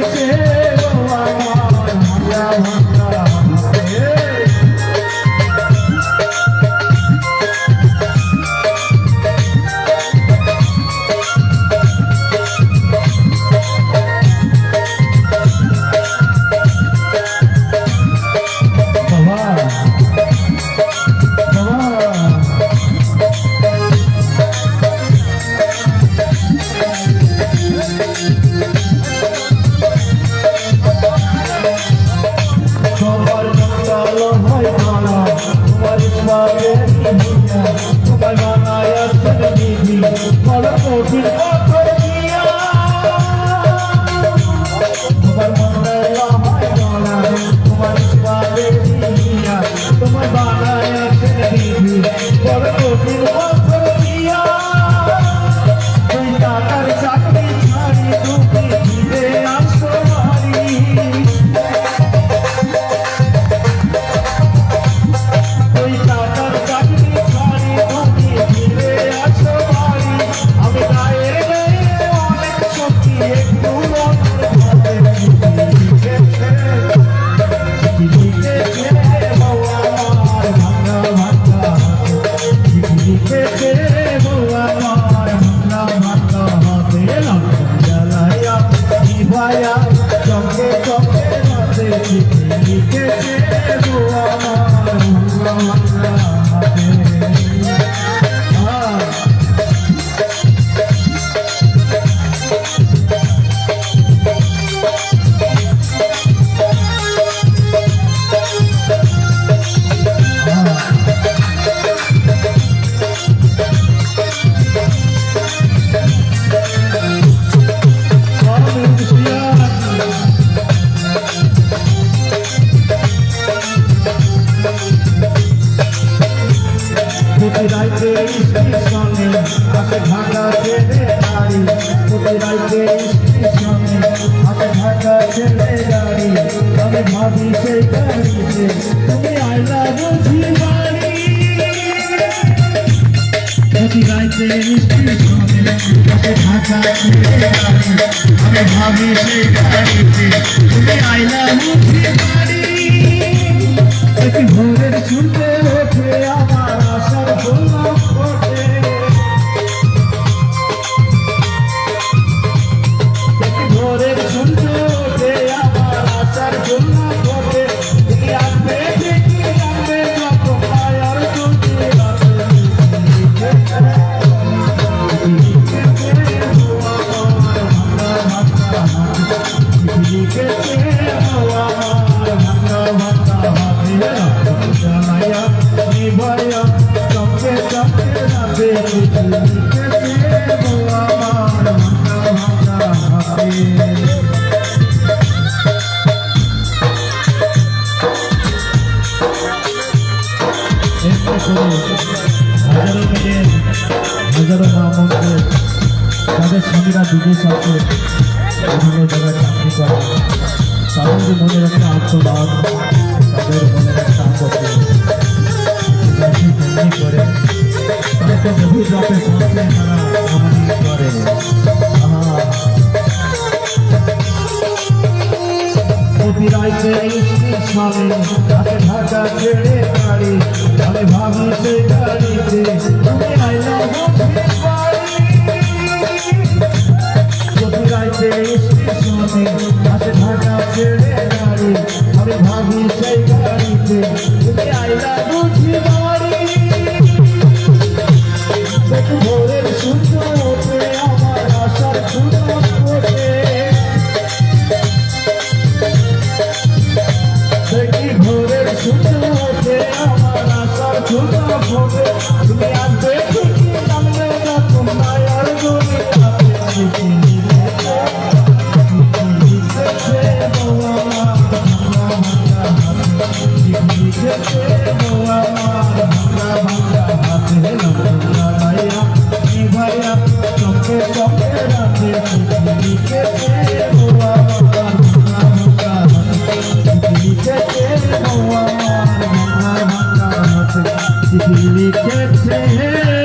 লিখেছে আমার ভাঙা ভাঙা হাতে। ভাবি সেই গাড়িতে তুমি আইলা বুঝি বাড়ি প্রতি রাইতে মিষ্টি শোনে ঢাকা ছেড়ে গাড়ি আমি ভাবি সেই গাড়িতে তুমি আইলা বুঝি বাড়ি একটি ভোরের শুনতে ওঠে আমার আশার গোলাপ ফোটে একটি ভোরের শুনতে ওঠে আমার আশার গোলাপ ফোটে আসবে দেখি আসবে যখন মায়ার চলতে হাজারো মা মন্দির তাদের স্বামীরা বিদেশ আছে বিভিন্ন জায়গায় চাকরি করে তাদের মনের একটা আত্মবাদ তাদের মনের একটা আপত্তি করে তাদের গভীর রাতে স্বপ্নে তারা আমানি করে প্রতি রাইতে স্বামী হাতে ঢাকা ছেড়ে গাড়ি আমি ভাবি সেই গাড়িতে তুমি আইলা প্রতি রাইতে স্টেশনে হাতে ঢাকা ছেড়ে গাড়ি আমি ভাবি সেই গাড়িতে তুমি আইলা বুঝি বাড়ি ভোরের সূর্য ওঠে আমার আশার ফুল ওঠে ভোরের সূর্য ওঠে আমার আশার ফুল ওঠে তুমি আসবে ঠিকই নামবে না তোমার আর গলে লিখেছে